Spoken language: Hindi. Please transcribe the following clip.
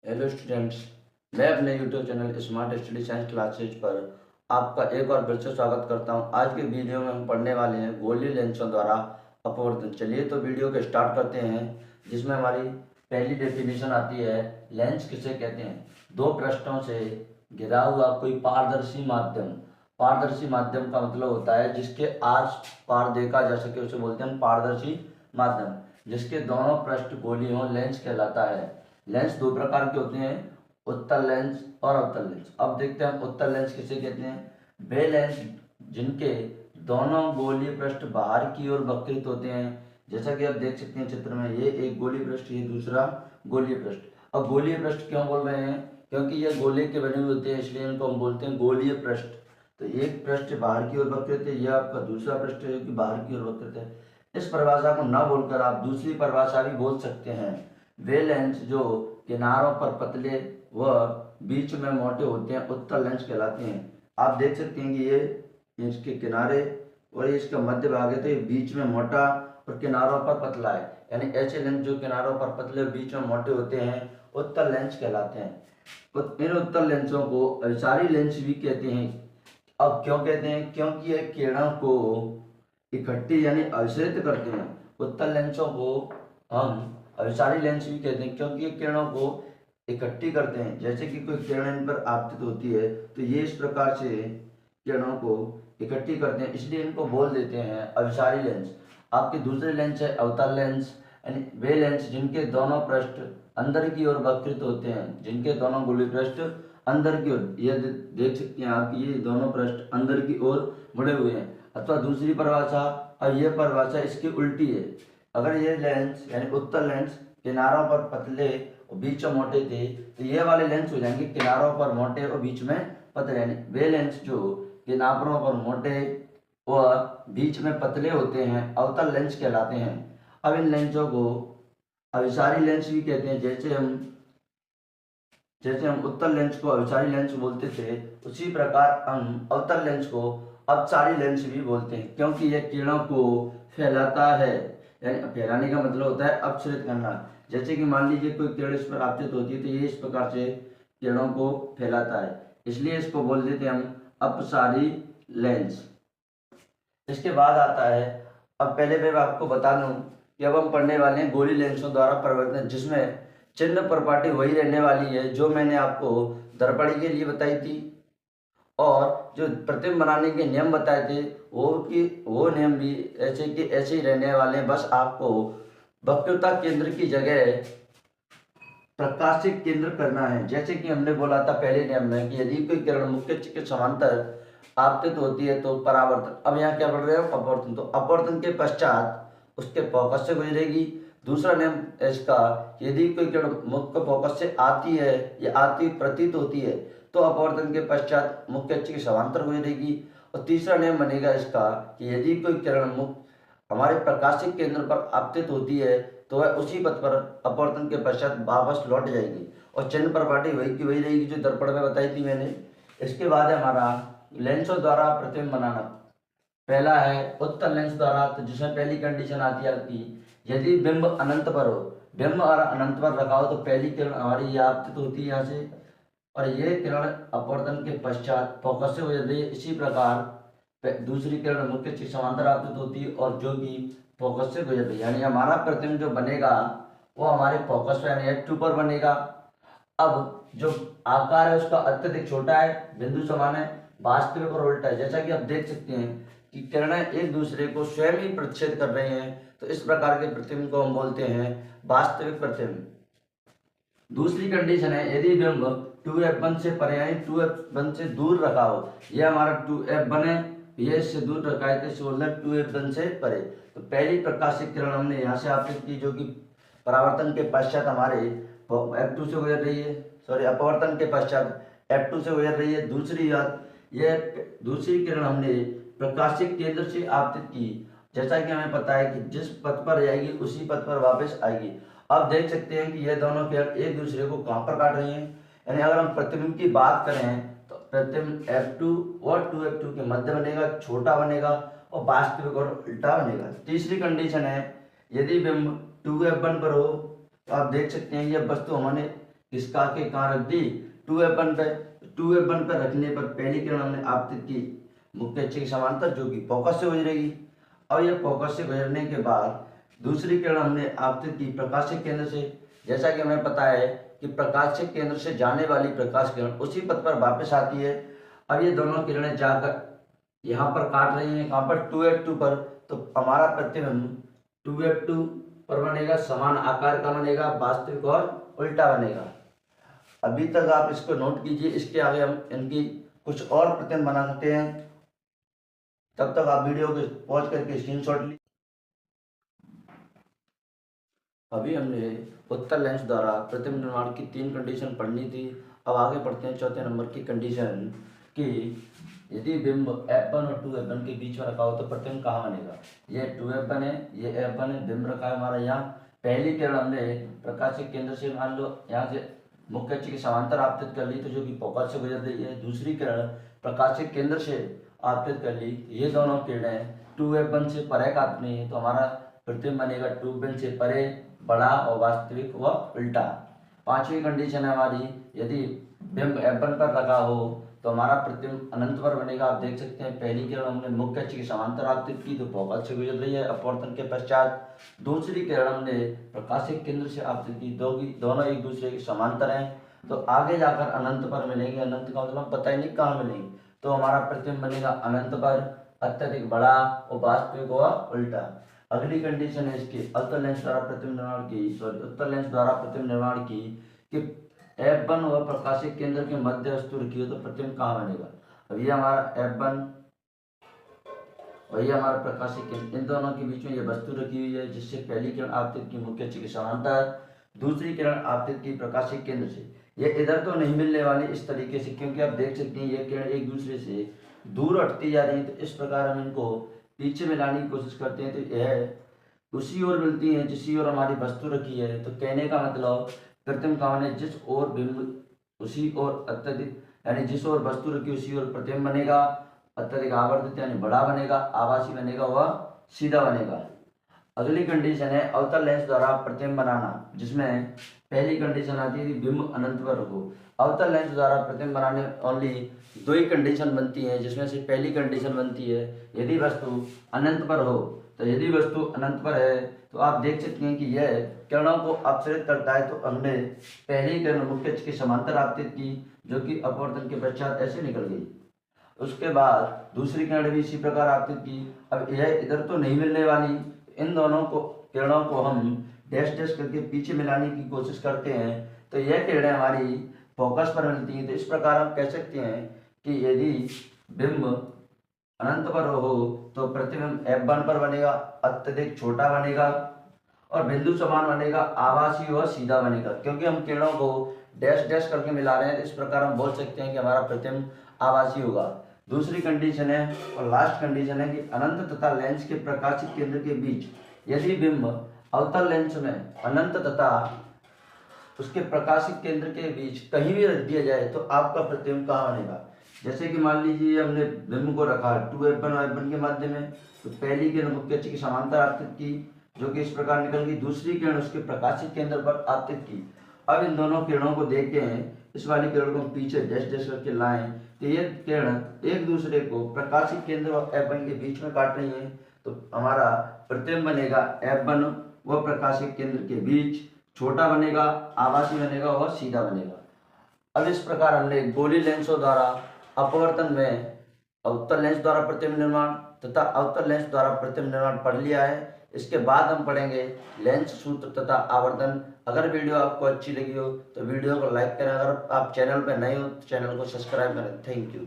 हेलो स्टूडेंट्स, मैं अपने YouTube channel smart study science classes पर आपका एक और फिर से स्वागत करता हूं। आज के वीडियो में हम पढ़ने वाले हैं गोलीय लेंसों द्वारा अपवर्तन। चलिए तो वीडियो को स्टार्ट करते हैं, जिसमें हमारी पहली डेफिनेशन आती है। लेंस किसे कहते हैं? दो पृष्ठों से घिरा हुआ कोई पारदर्शी माध्यम। पारदर्शी माध्यम का मतलब होता है जिसके आर पार देखा जा सके, उसे बोलते हैं पारदर्शी माध्यम। जिसके दोनों पृष्ठ गोलीय हों, लेंस कहलाता है। लेंस दो प्रकार के होते हैं, उत्तल लेंस और अवतल लेंस। अब देखते हैं हम उत्तल लेंस किसे कहते हैं। वे लेंस जिनके दोनों गोलीय पृष्ठ बाहर की ओर वक्रित होते हैं, जैसा कि आप देख सकते हैं चित्र में, ये एक गोलीय पृष्ठ, ये दूसरा गोलीय पृष्ठ। अब गोलीय पृष्ठ क्यों बोल रहे हैं? क्योंकि ये गोले के बने हुए होते हैं, इसलिए इनको हम बोलते हैं गोलीय पृष्ठ। तो एक पृष्ठ बाहर की ओर वक्रित है, यह आपका दूसरा पृष्ठ है कि बाहर की ओर वक्रित है। इस परिभाषा को न बोलकर आप दूसरी परिभाषा भी बोल सकते हैं। वे लेंस जो किनारों पर पतले व बीच में मोटे होते हैं उत्तल लेंस कहलाते हैं। आप देख सकते हैं कि ये इसके किनारे और ये इसका मध्य भाग है, तो ये बीच में मोटा और किनारों पर पतला है। यानी ऐसे लेंस जो किनारों पर पतले और बीच में मोटे होते हैं उत्तल लेंस कहलाते हैं। इन उत्तल लेंसों को अभिसारी लेंस भी कहते हैं। अब क्यों कहते हैं? क्योंकि ये किरणों को इकट्ठी यानी अभिसरित करते हैं। उत्तल लेंसों को हम अभिसारी लेंस भी कहते हैं, क्योंकि ये किरणों को इकट्ठी करते हैं। जैसे कि कोई किरण इन पर आपतित होती है, तो ये इस प्रकार से किरणों को इकट्ठी करते हैं, इसलिए इनको बोल देते हैं अभिसारी लेंस। आपके दूसरे लेंस है अवतल लेंस, यानी वे लेंस जिनके दोनों पृष्ठ अंदर की ओर वक्रित होते हैं, जिनके दोनों गोलीय पृष्ठ अंदर की ओर, ये देख सकते हैं आप, ये दोनों पृष्ठ अंदर की ओर मुड़े हुए हैं। अथवा दूसरी परिभाषा, और यह परिभाषा इसकी उल्टी है। अगर ये लेंस यानी उत्तल लेंस किनारों पर पतले और बीच में मोटे थे, तो ये वाले लेंस हो जाएंगे किनारों पर मोटे और बीच में पतले। यानी वे लेंस जो किनारों पर मोटे और बीच में पतले होते हैं अवतल लेंस कहलाते हैं। अब इन लेंसों को अभिसारी लेंस भी कहते हैं। जैसे हम उत्तल लेंस को अभिसारी लेंस बोलते थे, उसी प्रकार हम अवतल लेंस को अपसारी लेंस भी बोलते हैं, क्योंकि यह किरणों को फैलाता है। यानी फैलाने का मतलब होता है अपसरित करना। जैसे कि मान लीजिए कोई किरण इस पर आपतित होती है, तो ये इस प्रकार से किरणों को फैलाता है, इसलिए इसको बोल देते हैं हम अपसारी लेंस। इसके बाद आता है, अब पहले मैं आपको बता दूं कि अब हम पढ़ने वाले हैं गोलीय लेंसों द्वारा परिवर्तन, जिसमें चिन्ह प्रॉपर्टी वही रहने वाली है जो मैंने आपको दर्पण के लिए बताई थी, और जो प्रतिबिंब बनाने के नियम बताए थे वो नियम भी ऐसे ही रहने वाले हैं। बस आपको वक्रता केंद्र की जगह प्रकाशिक केंद्र करना है। जैसे कि हमने बोला था पहले नियम में कि यदि कोई किरण मुख्य अक्ष के समांतर आपतित होती है तो परावर्तन। अब यहाँ क्या पढ़ रहे हो? अपवर्तन। तो अपवर्तन के पश्चात उसके फोकस से गुजरेगी। दूसरा नियम इसका, यदि कोई किरण मुख्य फोकस से आती है या आती प्रतीत होती है तो अपवर्तन के पश्चात मुख्य अक्ष के समांतर गुजरेगी। और तीसरा नियम बनेगा इसका कि यदि कोई किरण हमारे प्रकाशिक केंद्र पर आपतित होती है तो वह उसी पथ पर अपवर्तन के पश्चात वापस लौट जाएगी, और चिन्ह प्रॉपर्टी वही की वही रहेगी जो दर्पण में बताई थी मैंने। इसके बाद है हमारा लेंसों द्वारा प्रतिबिंब बनाना। पहला है उत्तल लेंस द्वारा, तो जिसमें पहली कंडीशन आती है आपकी, यदि बिंब अनंत पर हो, बिंब और अनंत पर रखा हो तो पहली किरण हमारी ये आपतित होती है यहाँ से, और ये किरण अपवर्तन के पश्चात फोकस से गुजर रही है। इसी प्रकार दूसरी किरण मुख्य अक्ष समांतर आपतित होती है और जो कि फोकस से गुजर रही है। यानी हमारा प्रतिबिंब जो बनेगा वो हमारे फोकस यानी F2 पर बनेगा। अब जो आकार है उसका अत्यधिक छोटा है, बिंदु समान है, वास्तविक और उल्टा है। जैसा कि आप देख सकते हैं कि किरणें एक दूसरे को स्वयं ही प्रतिच्छेद कर रही हैं, तो इस प्रकार के प्रतिबिंब को हम बोलते हैं वास्तविक प्रतिबिंब। दूसरी कंडीशन है, यदि बिंब 2F1 से परे यानी 2F1 से दूर रखा हो, यह हमारा 2F1 है, ये इससे दूर रखा है, तो इसे बोलते हैं 2F1 से परे। तो पहली प्रकाशिक किरण हमने यहाँ से आपतित की, जो कि परावर्तन के पश्चात हमारे F2 से गुजर रही है, सॉरी अपवर्तन के पश्चात F2 से गुजर रही है। दूसरी बात, यह दूसरी किरण हमने प्रकाशिक केंद्र से आपतित की, जैसा कि हमें पता है कि जिस पथ पर जाएगी उसी पथ पर वापस आएगी। अब देख सकते हैं कि यह दोनों किरण एक दूसरे को कहाँ पर काट रही हैं। यानी अगर हम प्रतिबिंब की बात करें तो प्रतिबिंब F2 और 2F2 के मध्य बनेगा, छोटा बनेगा, और वास्तविक और उल्टा बनेगा। तीसरी कंडीशन है, यदि बिंब 2F1 पर हो, तो आप देख सकते हैं यह वस्तु हमने किसका के कहाँ रख दी, 2f1 पे। 2f1 पे रखने पर पहली किरण हमने आपतित की मुख्य अक्ष के समांतर जो कि फोकस से गुजरेगी। और यह फोकस से गुजरने के बाद दूसरी किरण हमने आपतित की प्रकाशिक केंद्र से। जैसा कि हमें पता है कि प्रकाशिक केंद्र से जाने वाली प्रकाश किरण उसी पथ पर वापस आती है। अब ये दोनों किरणें जाकर यहाँ पर काट रही हैं, कहाँ पर, 2f2 पर। तो हमारा प्रतिबिंब 2f2 पर बनेगा, समान आकार का बनेगा, वास्तविक और उल्टा बनेगा। अभी तक आप इसको नोट कीजिए, इसके आगे हम इनकी कुछ और प्रतिबिंब बनाते हैं। तब तक आप वीडियो को पॉज करके स्क्रीनशॉट लीजिए। अभी हमने उत्तल लेंस द्वारा प्रतिबिंब निर्माण की 3 कंडीशन पढ़नी थी। अब आगे पढ़ते हैं चौथे नंबर की कंडीशन कि यदि बिंब f1 और 2f1 के बीच में रखा हो तो प्रतिबिंब कहाँ बनेगा। ये 2f1 है, ये f1 है, बिंब रखा है हमारा यहाँ। पहली किरण हमने प्रकाशिक केंद्र से मान लो यहाँ से मुख्य अक्ष के समांतर आपतित कर ली, तो जो कि फोकस से गुजर रही है। दूसरी किरण प्रकाशिक केंद्र से आपतित कर ली। ये दोनों किरणें 2f1 से परे काटनी है, तो हमारा प्रतिबिंब बनेगा 2f1 से परे, बड़ा और वास्तविक व उल्टा। पांचवी कंडीशन है हमारी, यदि बिंब f1 पर रखा हो तो हमारा प्रतिबिंब अनंत पर बनेगा। आप देख सकते हैं पहली किरण हमने मुख्य अक्ष के समांतर आपतित की तो फोकस से गुजर रही है अपवर्तन के पश्चात। दूसरी किरण हमने प्रकाशिक केंद्र से आपतित की, दोनों एक दूसरे के समांतर हैं, तो आगे जाकर अनंत पर मिलेंगे। अनंत का मतलब पता ही नहीं कहाँ मिलेंगे, तो हमारा प्रतिबिंब बनेगा अनंत पर, अत्यधिक बड़ा और वास्तविक व उल्टा। अगली कंडीशन है इसकी उत्तल लेंस द्वारा प्रतिबिंब निर्माण की, उत्तल लेंस द्वारा प्रतिबिंब निर्माण की कि f1 व प्रकाशिक केंद्र के मध्य वस्तु रखी हो तो प्रतिबिंब कहाँ बनेगा। अब ये हमारा f1 और ये हमारा प्रकाशिक केंद्र, इन दोनों के बीच में ये वस्तु रखी हुई है, जिससे पहली किरण आपतित की मुख्य अक्ष के समांतर, दूसरी किरण आपतित की प्रकाशिक केंद्र से। ये इधर तो नहीं मिलने वाली इस तरीके से, क्योंकि आप देख सकते हैं ये किरण एक दूसरे से दूर हटती जा रही है। तो इस प्रकार हम इनको पीछे मिलाने की कोशिश करते हैं, तो यह उसी ओर मिलती है जिसी ओर हमारी वस्तु रखी है। तो कहने का मतलब प्रतिबिंब कहाँ बने, जिस ओर बिंब उसी ओर अत्यधिक, यानी जिस ओर वस्तु रखी उसी ओर प्रतिबिंब बनेगा। अत्यधिक आवर्धित यानी बड़ा बनेगा, आभासी बनेगा, वह सीधा बनेगा। अगली कंडीशन है अवतल लेंस द्वारा प्रतिबिंब बनाना, जिसमें पहली कंडीशन आती है बिंब अनंत पर रखो। अवतल लेंस द्वारा प्रतिबिंब बनाने ओनली दो ही कंडीशन बनती है, जिसमें से पहली कंडीशन बनती है यदि वस्तु अनंत पर हो। तो यदि वस्तु अनंत पर है तो आप देख सकते हैं कि यह किरणों को अपसरित करता है। तो हमने पहली किरण मुख्य अक्ष के समांतर आपतित की, जो कि अपवर्तन के पश्चात ऐसे निकल गई। उसके बाद दूसरी किरण भी इसी प्रकार आपतित की। अब यह इधर तो नहीं मिलने वाली, इन दोनों को किरणों को हम डैश डैश करके पीछे मिलाने की कोशिश करते हैं, तो यह किरणें हमारी फोकस पर मिलती हैं। तो इस प्रकार हम कह सकते हैं कि यदि बिंब अनंत पर हो तो प्रतिबिंब f1 पर बनेगा, अत्यधिक छोटा बनेगा और बिंदु समान बनेगा, आभासी व सीधा बनेगा। क्योंकि हम किरणों को डैश डैश करके मिला रहे हैं, तो इस प्रकार हम बोल सकते हैं कि हमारा प्रतिबिंब आभासी होगा। दूसरी कंडीशन है और लास्ट कंडीशन है कि अनंत तथा लेंस के प्रकाशित केंद्र के बीच यदि बिंब अवतल लेंस में अनंत तथा उसके प्रकाशिक केंद्र के बीच कहीं भी रख दिया जाए तो आपका प्रतिबिंब कहाँ बनेगा। जैसे कि मान लीजिए हमने बिंब को रखा 2f1 और f1 के मध्य में, तो पहली किरण मुख्य अक्ष के समांतर आपतित की, जो कि इस प्रकार निकल गई। दूसरी किरण उसके प्रकाशित केंद्र पर आपतित की। अब इन दोनों किरणों को देखते हैं, इस वाली किरण को पीछे डैश डैश करके लाएं, तो ये किरण एक दूसरे को प्रकाशित केंद्र और f1 के बीच में काट रही है। तो हमारा प्रतिबिंब बनेगा f1 व प्रकाशित केंद्र के बीच, छोटा बनेगा, आभासी बनेगा और सीधा बनेगा। अब इस प्रकार हमने गोली लेंसों द्वारा अपवर्तन में अवतल लेंस द्वारा प्रतिबिंब निर्माण तथा अवतल लेंस द्वारा प्रतिबिंब निर्माण पढ़ लिया है। इसके बाद हम पढ़ेंगे लेंस सूत्र तथा आवर्धन। अगर वीडियो आपको अच्छी लगी हो तो वीडियो को लाइक करें, अगर आप चैनल पर नए हो तो चैनल को सब्सक्राइब करें। Thank you.